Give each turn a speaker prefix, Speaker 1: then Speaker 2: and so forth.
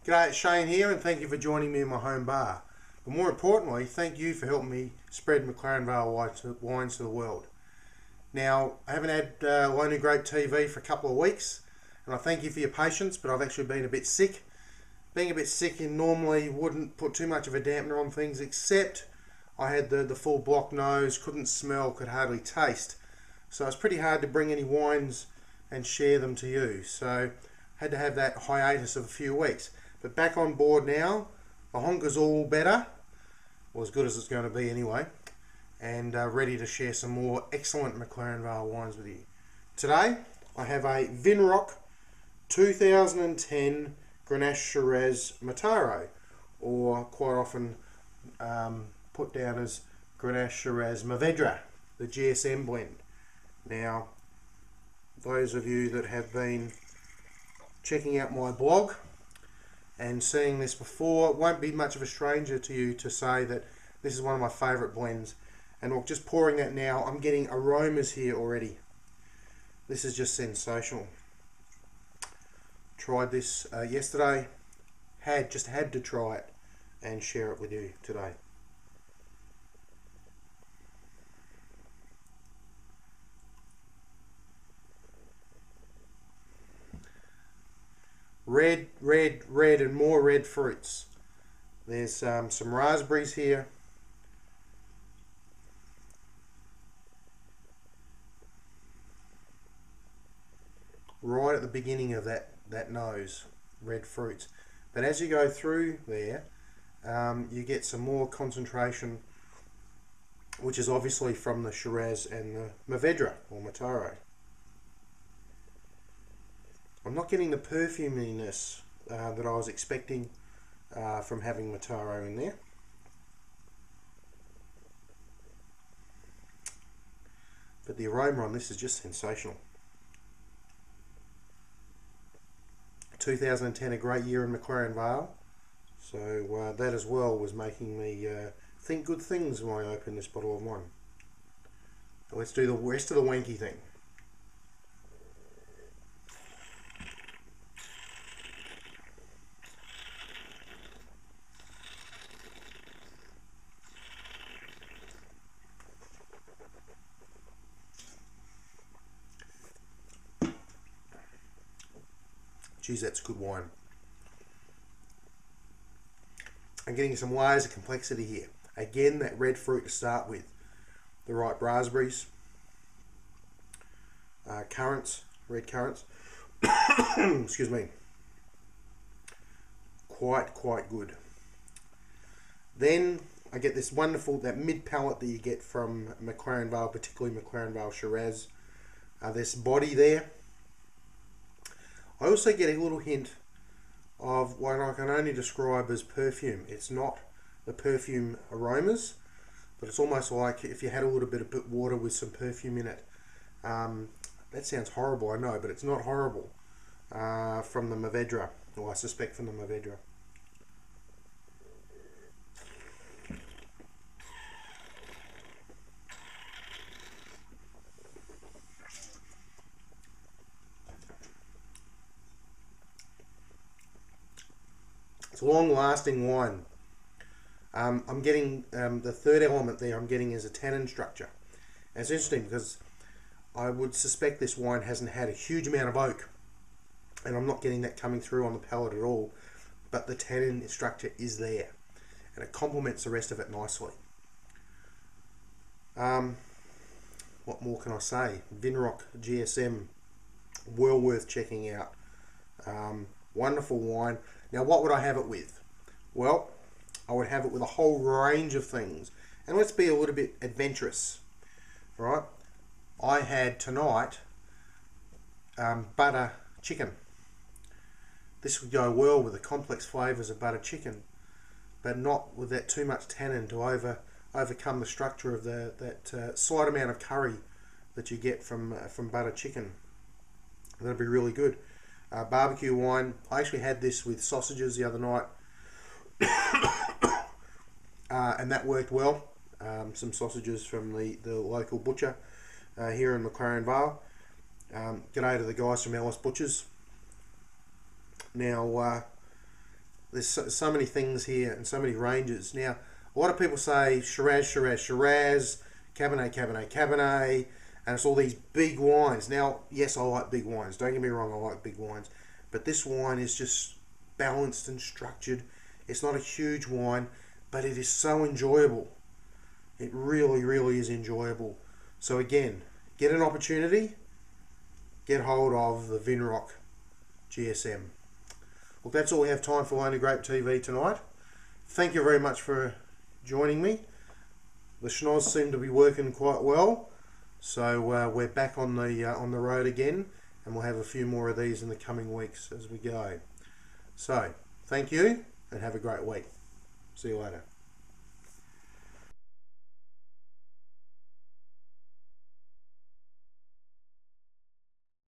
Speaker 1: G'day, it's Shane here, and thank you for joining me in my home bar. But more importantly, thank you for helping me spread McLaren Vale wines to the world. Now, I haven't had Lonely Grape TV for a couple of weeks, and I thank you for your patience, but I've actually been a bit sick. Being a bit sick normally wouldn't put too much of a dampener on things, except I had the full block nose, couldn't smell, could hardly taste. So it's pretty hard to bring any wines and share them to you. So I had to have that hiatus of a few weeks. But back on board now, the honker's all better, or as good as it's going to be anyway, and ready to share some more excellent McLaren Vale wines with you. Today, I have a Vinrock 2010 Grenache Shiraz Mataro, or quite often put down as Grenache Shiraz Mourvedre, the GSM blend. Now, those of you that have been checking out my blog and seeing this before, it won't be much of a stranger to you to say that this is one of my favourite blends. And look, just pouring that now, I'm getting aromas here already. This is just sensational. Tried this yesterday, just had to try it and share it with you today. Red, red, red, and more red fruits. There's some raspberries here. Right at the beginning of that nose, red fruits. But as you go through there, you get some more concentration, which is obviously from the Shiraz and the Mourvedre, or Mataro. I'm not getting the perfuminess that I was expecting from having Mataro in there. But the aroma on this is just sensational. 2010, a great year in McLaren Vale. So that as well was making me think good things when I open this bottle of wine. So let's do the rest of the wanky thing. Geez, that's good wine. I'm getting some layers of complexity here. Again, that red fruit to start with. The ripe raspberries, currants, red currants. Excuse me. Quite good. Then I get this wonderful, that mid palate that you get from McLaren Vale, particularly McLaren Vale Shiraz. This body there. I also get a little hint of what I can only describe as perfume. It's not the perfume aromas, but it's almost like if you had a little bit of water with some perfume in it. That sounds horrible, I know, but it's not horrible from the Mourvedre, or I suspect from the Mourvedre. It's a long-lasting wine. I'm getting the third element there. I'm getting is a tannin structure. And it's interesting because I would suspect this wine hasn't had a huge amount of oak, and I'm not getting that coming through on the palate at all. But the tannin structure is there, and it complements the rest of it nicely. What more can I say? Vinrock GSM, well worth checking out. Wonderful wine. Now, what would I have it with? Well, I would have it with a whole range of things. And let's be a little bit adventurous, right? I had tonight butter chicken. This would go well with the complex flavours of butter chicken, but not with that too much tannin to overcome the structure of that slight amount of curry that you get from butter chicken. That'd be really good. Barbecue wine. I actually had this with sausages the other night, and that worked well. Some sausages from the local butcher here in McLaren Vale. G'day to the guys from Alice Butchers. Now, there's so many things here and so many ranges. Now, a lot of people say Shiraz, Shiraz, Shiraz, Cabernet, Cabernet, Cabernet, and it's all these big wines. Now, yes, I like big wines. Don't get me wrong, I like big wines. But this wine is just balanced and structured. It's not a huge wine, but it is so enjoyable. It really, really is enjoyable. So again, get an opportunity, get hold of the Vinrock GSM. Well, that's all we have time for Lonely Grape TV tonight. Thank you very much for joining me. The schnoz seem to be working quite well, so we're back on the road again, and we'll have a few more of these in the coming weeks as we go. So, thank you, and have a great week. See you later.